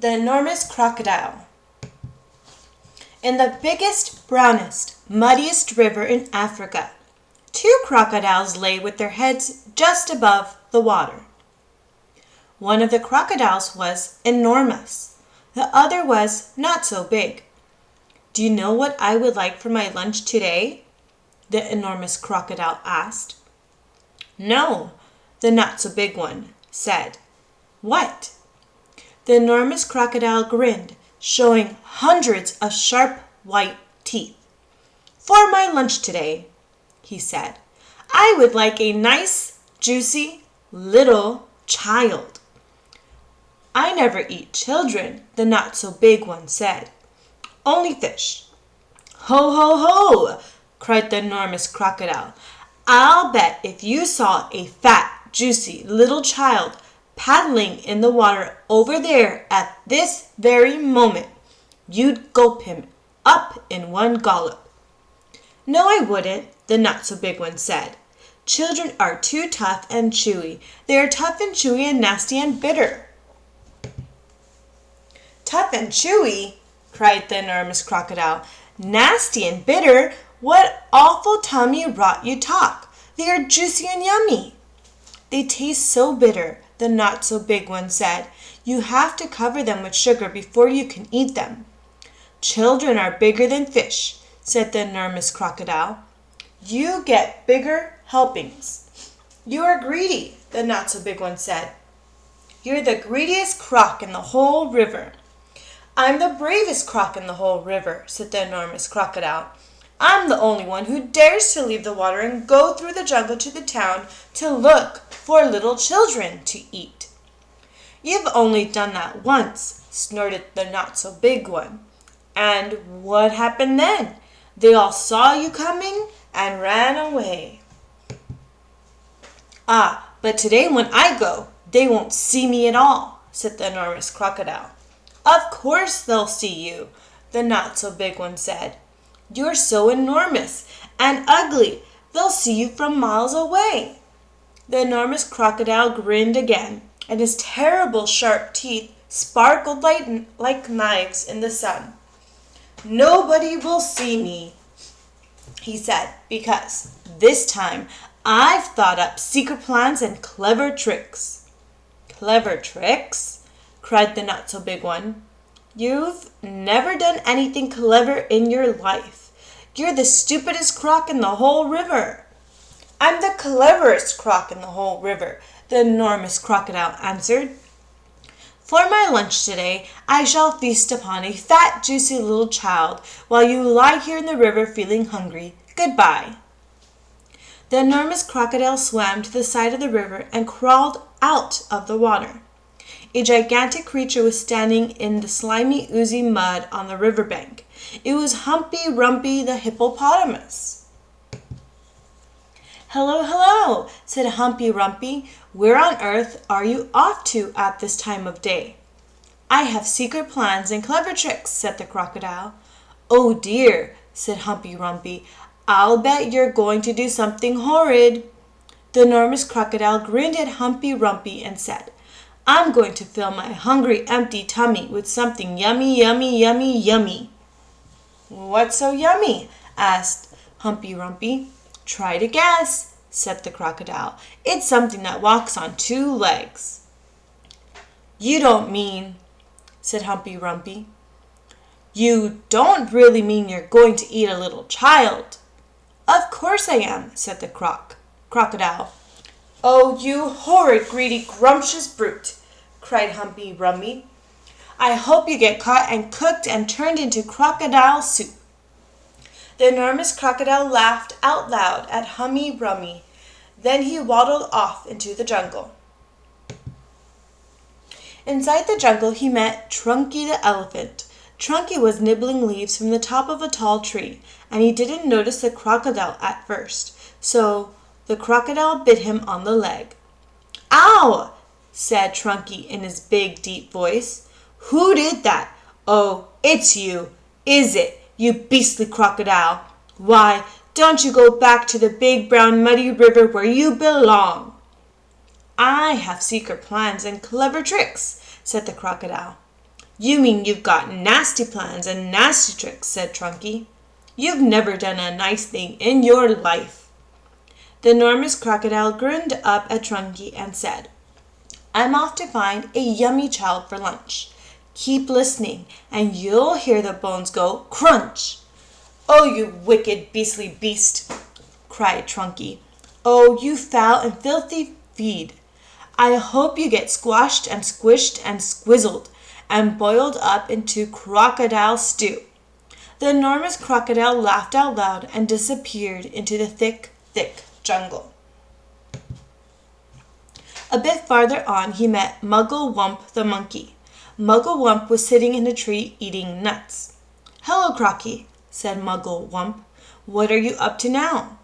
The Enormous Crocodile. In the biggest, brownest, muddiest river in Africa, two crocodiles lay with their heads just above the water. One of the crocodiles was enormous. The other was not so big. "Do you know what I would like for my lunch today?" the enormous crocodile asked. "No," the not so big one said. "What?" The enormous crocodile grinned, showing hundreds of sharp white teeth. "For my lunch today," he said, "I would like a nice, juicy, little child." "I never eat children," the not so big one said. "Only fish." "Ho, ho, ho!" cried the enormous crocodile. "I'll bet if you saw a fat, juicy little child paddling in the water over there at this very moment, you'd gulp him up in one gallop." "No, I wouldn't," the not so big one said. "Children are too tough and chewy. They are tough and chewy and nasty and bitter." "Tough and chewy?" cried the enormous crocodile. "Nasty and bitter? What awful tummy rot you talk. They are juicy and yummy." "They taste so bitter," the not so big one said. "You have to cover them with sugar before you can eat them." "Children are bigger than fish," said the enormous crocodile. "You get bigger helpings." "You are greedy," the not so big one said. "You're the greediest croc in the whole river." "I'm the bravest croc in the whole river," said the enormous crocodile. "I'm the only one who dares to leave the water and go through the jungle to the town to look for little children to eat." "You've only done that once," snorted the not so big one. "And what happened then?" "They all saw you coming and ran away." "Ah, but today when I go, they won't see me at all," said the enormous crocodile. "Of course they'll see you," the not so big one said. "You're so enormous and ugly, they'll see you from miles away." The enormous crocodile grinned again, and his terrible sharp teeth sparkled like knives in the sun. "Nobody will see me," he said, "because this time I've thought up secret plans and clever tricks." "Clever tricks?" cried the not so big one. "You've never done anything clever in your life. You're the stupidest croc in the whole river." "I'm the cleverest croc in the whole river," the enormous crocodile answered. "For my lunch today, I shall feast upon a fat, juicy little child while you lie here in the river feeling hungry. Goodbye." The enormous crocodile swam to the side of the river and crawled out of the water. A gigantic creature was standing in the slimy, oozy mud on the riverbank. It was Humpy Rumpy the hippopotamus. "Hello, hello," said Humpy Rumpy. "Where on earth are you off to at this time of day?" "I have secret plans and clever tricks," said the crocodile. "Oh dear," said Humpy Rumpy. "I'll bet you're going to do something horrid." The enormous crocodile grinned at Humpy Rumpy and said, "I'm going to fill my hungry, empty tummy with something yummy, yummy, yummy, yummy." "What's so yummy?" asked Humpy Rumpy. "Try to guess," said the crocodile. "It's something that walks on two legs." "You don't mean," said Humpy Rumpy. "You don't really mean you're going to eat a little child?" "Of course I am," said the crocodile. "Oh, you horrid, greedy, grumptious brute," cried Humpy Rumpy. "I hope you get caught and cooked and turned into crocodile soup." The enormous crocodile laughed out loud at Humpy Rumpy. Then he waddled off into the jungle. Inside the jungle he met Trunky the elephant. Trunky was nibbling leaves from the top of a tall tree, and he didn't notice the crocodile at first, so the crocodile bit him on the leg. "Ow!" said Trunky in his big, deep voice. "Who did that? Oh, it's you, is it, you beastly crocodile? Why, don't you go back to the big, brown, muddy river where you belong?" "I have secret plans and clever tricks," said the crocodile. You mean you've got nasty plans and nasty tricks, said Trunky. You've never done a nice thing in your life. The enormous crocodile grinned up at Trunky and said, I'm off to find a yummy child for lunch. Keep listening, and you'll hear the bones go crunch. Oh, you wicked, beastly beast, cried Trunky. Oh, you foul and filthy feed. I hope you get squashed and squished and squizzled and boiled up into crocodile stew. The enormous crocodile laughed out loud and disappeared into the thick, thick jungle. A bit farther on he met Muggle-Wump the monkey. Muggle-Wump was sitting in a tree eating nuts. Hello, Crocky, said Muggle-Wump. What are you up to now?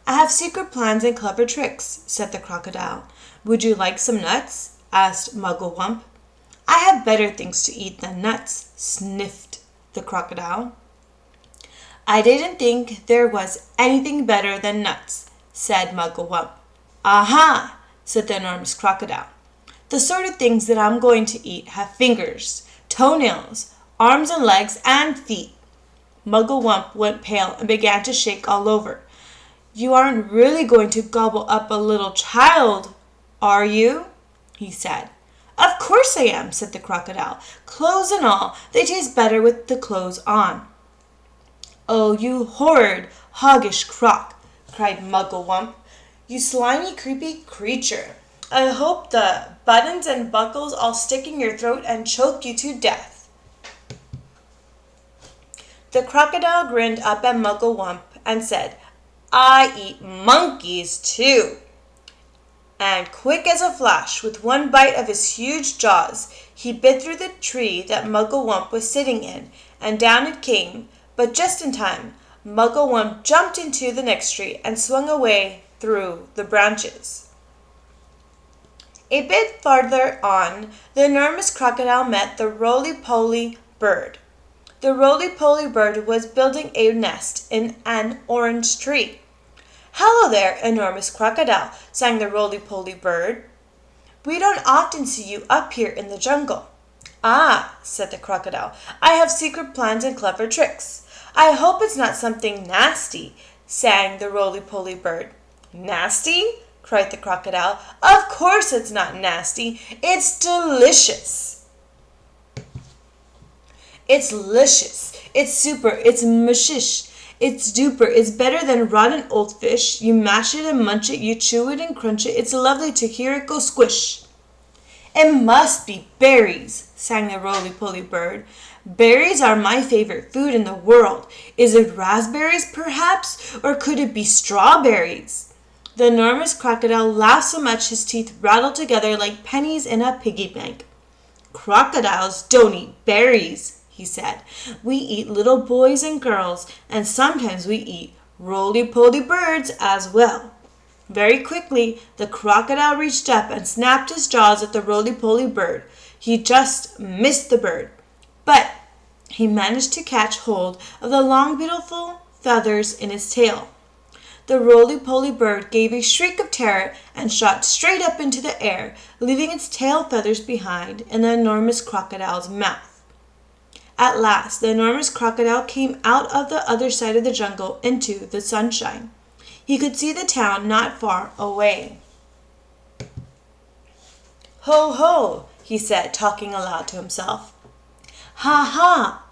I have secret plans and clever tricks, said the crocodile. Would you like some nuts? Asked Muggle-Wump. I have better things to eat than nuts, sniffed the crocodile. I didn't think there was anything better than nuts, said Muggle-Wump. Aha, said the enormous crocodile. The sort of things that I'm going to eat have fingers, toenails, arms and legs, and feet. Muggle-Wump went pale and began to shake all over. You aren't really going to gobble up a little child, are you? He said. Of course I am, said the crocodile. Clothes and all, they taste better with the clothes on. Oh, you horrid, hoggish croc, cried Muggle-Wump. You slimy, creepy creature. I hope the buttons and buckles all stick in your throat and choke you to death. The crocodile grinned up at Muggle-Wump and said, I eat monkeys too. And quick as a flash, with one bite of his huge jaws, he bit through the tree that Muggle-Wump was sitting in, and down it came, but just in time. Muggle-Wump jumped into the next tree and swung away through the branches. A bit farther on, the enormous crocodile met the roly-poly bird. The roly-poly bird was building a nest in an orange tree. Hello there, enormous crocodile, sang the roly-poly bird. We don't often see you up here in the jungle. Ah, said the crocodile, I have secret plans and clever tricks. I hope it's not something nasty, sang the roly-poly bird. Nasty? Cried the crocodile. Of course it's not nasty. It's delicious. It's licious. It's super. It's mushish. It's duper. It's better than rotten old fish. You mash it and munch it. You chew it and crunch it. It's lovely to hear it go squish. It must be berries, sang the roly-poly bird. Berries are my favorite food in the world. Is it raspberries, perhaps? Or could it be strawberries? The enormous crocodile laughed so much his teeth rattled together like pennies in a piggy bank. Crocodiles don't eat berries, he said. We eat little boys and girls, and sometimes we eat roly-poly birds as well. Very quickly, the crocodile reached up and snapped his jaws at the roly-poly bird. He just missed the bird, but he managed to catch hold of the long, beautiful feathers in his tail. The roly-poly bird gave a shriek of terror and shot straight up into the air, leaving its tail feathers behind in the enormous crocodile's mouth. At last, the enormous crocodile came out of the other side of the jungle into the sunshine. He could see the town not far away. Ho, ho, he said, talking aloud to himself. Ha, ha!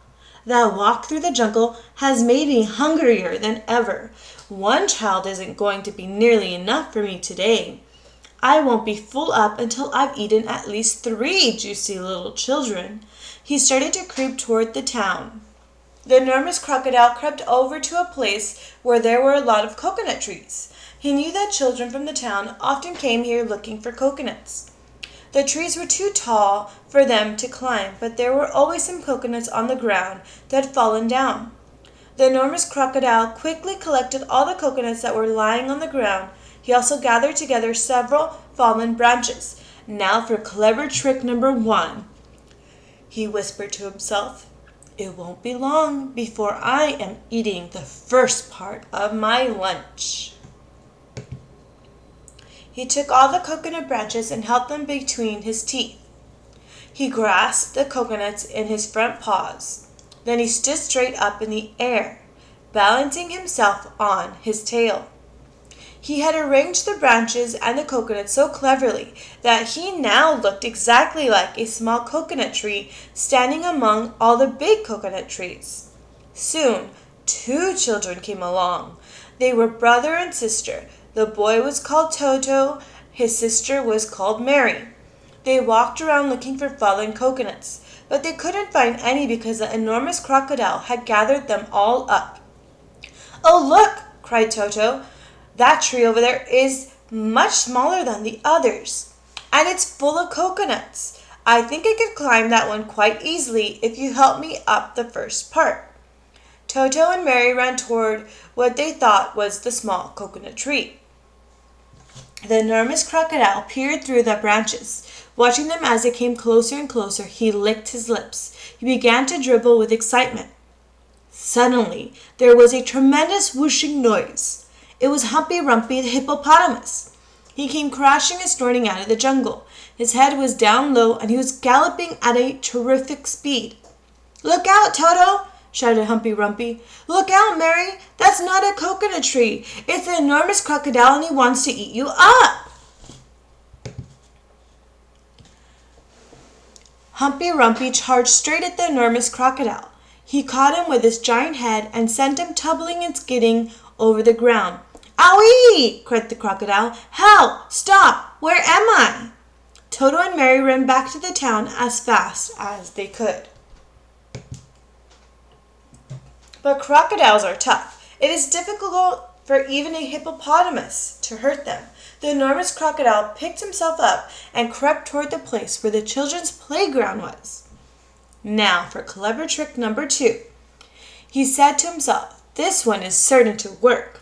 That walk through the jungle has made me hungrier than ever. One child isn't going to be nearly enough for me today. I won't be full up until I've eaten at least 3 juicy little children. He started to creep toward the town. The enormous crocodile crept over to a place where there were a lot of coconut trees. He knew that children from the town often came here looking for coconuts. The trees were too tall for them to climb, but there were always some coconuts on the ground that had fallen down. The enormous crocodile quickly collected all the coconuts that were lying on the ground. He also gathered together several fallen branches. Now for clever trick number 1, he whispered to himself. It won't be long before I am eating the first part of my lunch. He took all the coconut branches and held them between his teeth. He grasped the coconuts in his front paws. Then he stood straight up in the air, balancing himself on his tail. He had arranged the branches and the coconuts so cleverly that he now looked exactly like a small coconut tree standing among all the big coconut trees. Soon, 2 children came along. They were brother and sister. The boy was called Toto. His sister was called Mary. They walked around looking for fallen coconuts, but they couldn't find any because the enormous crocodile had gathered them all up. "Oh, look!" cried Toto. "That tree over there is much smaller than the others, and it's full of coconuts. I think I could climb that one quite easily if you help me up the first part." Toto and Mary ran toward what they thought was the small coconut tree. The enormous crocodile peered through the branches. Watching them as they came closer and closer, he licked his lips. He began to dribble with excitement. Suddenly, there was a tremendous whooshing noise. It was Humpy Rumpy the hippopotamus. He came crashing and snorting out of the jungle. His head was down low, and he was galloping at a terrific speed. "Look out, Toto!" shouted Humpy Rumpy. "Look out, Mary! That's not a coconut tree. It's the enormous crocodile, and he wants to eat you up!" Humpy Rumpy charged straight at the enormous crocodile. He caught him with his giant head and sent him tumbling and skidding over the ground. "Owie!" cried the crocodile. "Help! Stop! Where am I?" Toto and Mary ran back to the town as fast as they could. But crocodiles are tough. It is difficult for even a hippopotamus to hurt them. The enormous crocodile picked himself up and crept toward the place where the children's playground was. Now for clever trick number 2. He said to himself, "This one is certain to work."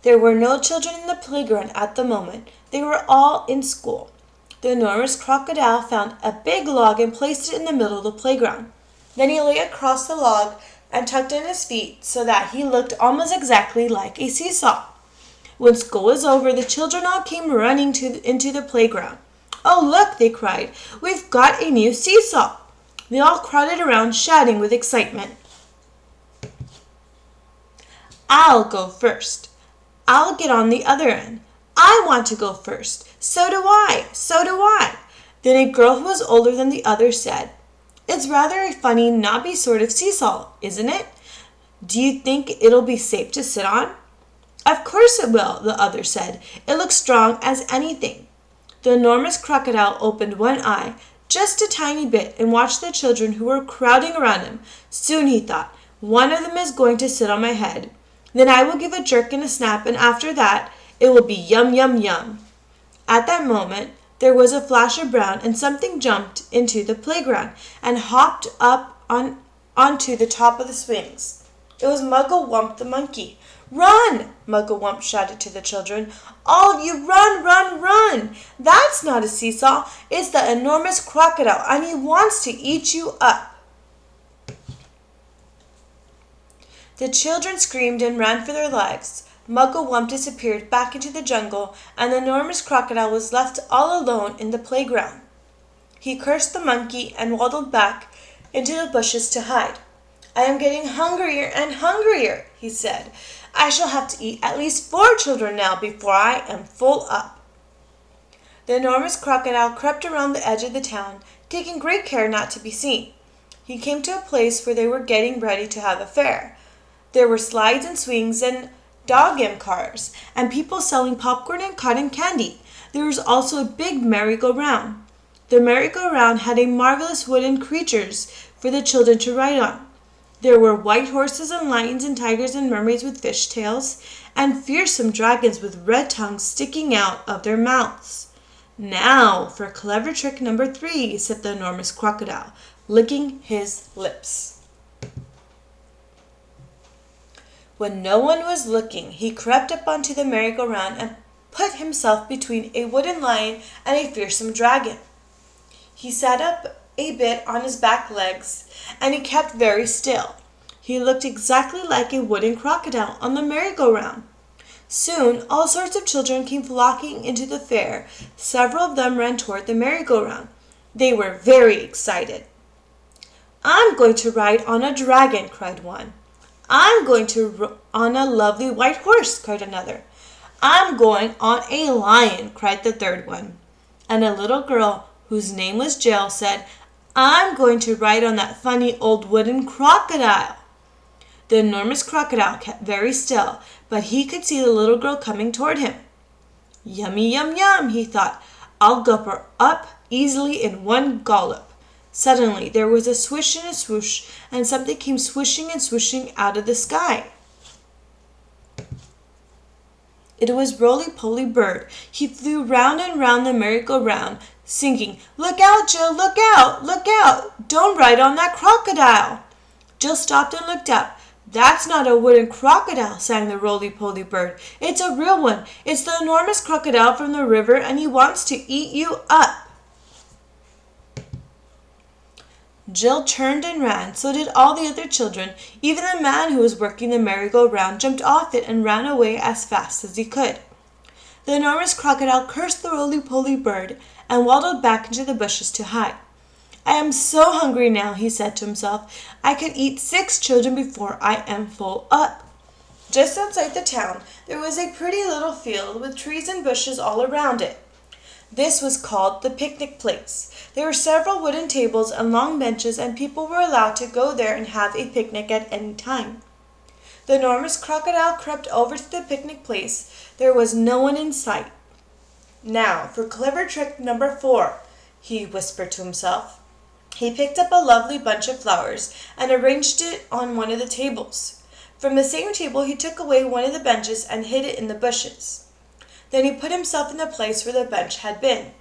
There were no children in the playground at the moment. They were all in school. The enormous crocodile found a big log and placed it in the middle of the playground. Then he lay across the log and tucked in his feet so that he looked almost exactly like a seesaw. When school was over, the children all came running into the playground. "Oh, look!" they cried. "We've got a new seesaw!" They all crowded around, shouting with excitement. "I'll go first. I'll get on the other end. I want to go first. So do I. So do I." Then a girl who was older than the others said, "It's rather a funny, knobby sort of seesaw, isn't it? Do you think it'll be safe to sit on?" "Of course it will," the other said. "It looks strong as anything." The enormous crocodile opened one eye, just a tiny bit, and watched the children who were crowding around him. Soon he thought, "One of them is going to sit on my head. Then I will give a jerk and a snap, and after that, it will be yum, yum, yum." At that moment, there was a flash of brown, and something jumped into the playground and hopped up onto the top of the swings. It was Muggle-Wump the monkey. "Run!" Muggle-Wump shouted to the children. "All of you run, run, run! That's not a seesaw. It's the enormous crocodile, and he wants to eat you up." The children screamed and ran for their lives. Muggle-Wump disappeared back into the jungle, and the enormous crocodile was left all alone in the playground. He cursed the monkey and waddled back into the bushes to hide. "I am getting hungrier and hungrier," he said. "I shall have to eat at least 4 children now before I am full up." The enormous crocodile crept around the edge of the town, taking great care not to be seen. He came to a place where they were getting ready to have a fair. There were slides and swings and dog-em cars, and people selling popcorn and cotton candy. There was also a big merry-go-round. The merry-go-round had marvelous wooden creatures for the children to ride on. There were white horses and lions and tigers and mermaids with fish tails, and fearsome dragons with red tongues sticking out of their mouths. "Now for clever trick number 3, said the enormous crocodile, licking his lips. When no one was looking, he crept up onto the merry-go-round and put himself between a wooden lion and a fearsome dragon. He sat up a bit on his back legs, and he kept very still. He looked exactly like a wooden crocodile on the merry-go-round. Soon all sorts of children came flocking into the fair. Several of them ran toward the merry-go-round. They were very excited. "I'm going to ride on a dragon," cried one. "I'm going on a lovely white horse," cried another. "I'm going on a lion," cried the third one. And a little girl, whose name was Jill, said, "I'm going to ride on that funny old wooden crocodile." The enormous crocodile kept very still, but he could see the little girl coming toward him. "Yummy, yum, yum," he thought. "I'll gulp her up easily in one gallop." Suddenly there was a swish and a swoosh, and something came swishing and swooshing out of the sky. It was Roly-Poly Bird. He flew round and round the merry-go-round, singing, "Look out, Jill, look out, look out! Don't ride on that crocodile!" Jill stopped and looked up. "That's not a wooden crocodile," sang the Roly-Poly Bird. "It's a real one. It's the enormous crocodile from the river, and he wants to eat you up." Jill turned and ran. So did all the other children. Even the man who was working the merry-go-round jumped off it and ran away as fast as he could. The enormous crocodile cursed the Roly-Poly Bird and waddled back into the bushes to hide. "I am so hungry now," he said to himself. "I could eat 6 children before I am full up." Just outside the town there was a pretty little field with trees and bushes all around it. This was called the picnic place. There were several wooden tables and long benches, and people were allowed to go there and have a picnic at any time. The enormous crocodile crept over to the picnic place. There was no one in sight. "Now for clever trick number 4, he whispered to himself. He picked up a lovely bunch of flowers and arranged it on one of the tables. From the same table he took away one of the benches and hid it in the bushes. Then he put himself in the place where the bench had been.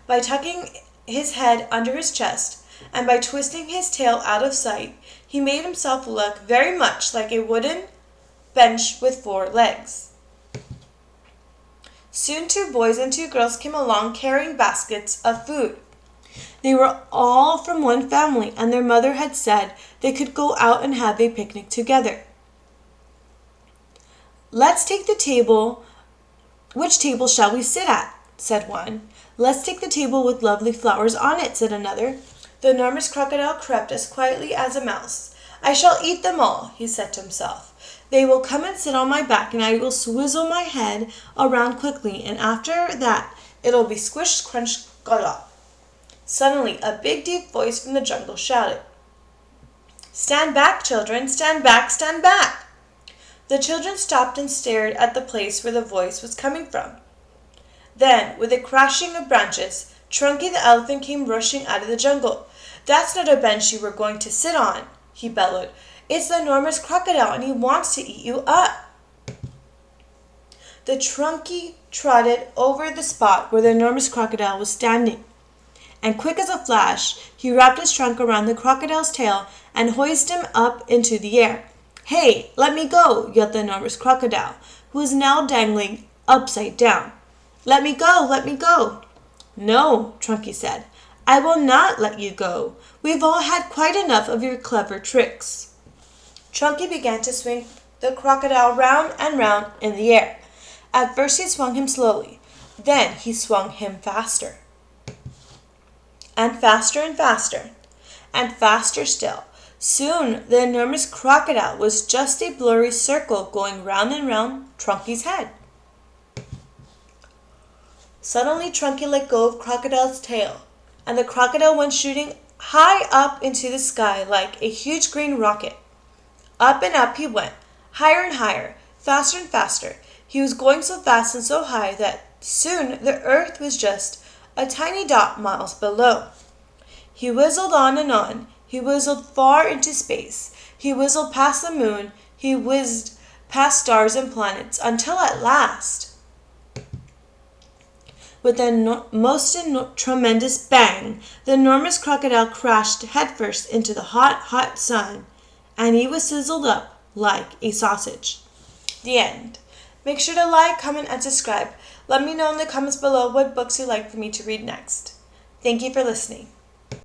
By tucking his head under his chest, and by twisting his tail out of sight, he made himself look very much like a wooden bench with 4 legs. Soon 2 boys and 2 girls came along carrying baskets of food. They were all from one family, and their mother had said they could go out and have a picnic together. "Let's take the table. Which table shall we sit at?" said one. "Let's take the table with lovely flowers on it," said another. The enormous crocodile crept as quietly as a mouse. "I shall eat them all," he said to himself. "They will come and sit on my back, and I will swizzle my head around quickly, and after that it'll be squish, crunch, gallop." Suddenly a big deep voice from the jungle shouted, "Stand back, children, stand back, stand back!" The children stopped and stared at the place where the voice was coming from. Then, with a crashing of branches, Trunky the elephant came rushing out of the jungle. "That's not a bench you were going to sit on," he bellowed. "It's the enormous crocodile, and he wants to eat you up." The Trunky trotted over the spot where the enormous crocodile was standing, and quick as a flash, he wrapped his trunk around the crocodile's tail and hoisted him up into the air. "Hey, let me go!" yelled the enormous crocodile, who was now dangling upside down. "Let me go! Let me go!" "No," Trunky said, "I will not let you go. We've all had quite enough of your clever tricks." Trunky began to swing the crocodile round and round in the air. At first he swung him slowly. Then he swung him faster. And faster and faster. And faster still. Soon the enormous crocodile was just a blurry circle going round and round Trunky's head. Suddenly Trunky let go of Crocodile's tail, and the crocodile went shooting high up into the sky like a huge green rocket. Up and up he went, higher and higher, faster and faster. He was going so fast and so high that soon the earth was just a tiny dot miles below. He whizzled on and on. He whizzled far into space. He whizzled past the moon. He whizzed past stars and planets, until at last, with a most tremendous bang, the enormous crocodile crashed headfirst into the hot, hot sun, and he was sizzled up like a sausage. The end. Make sure to like, comment, and subscribe. Let me know in the comments below what books you'd like for me to read next. Thank you for listening.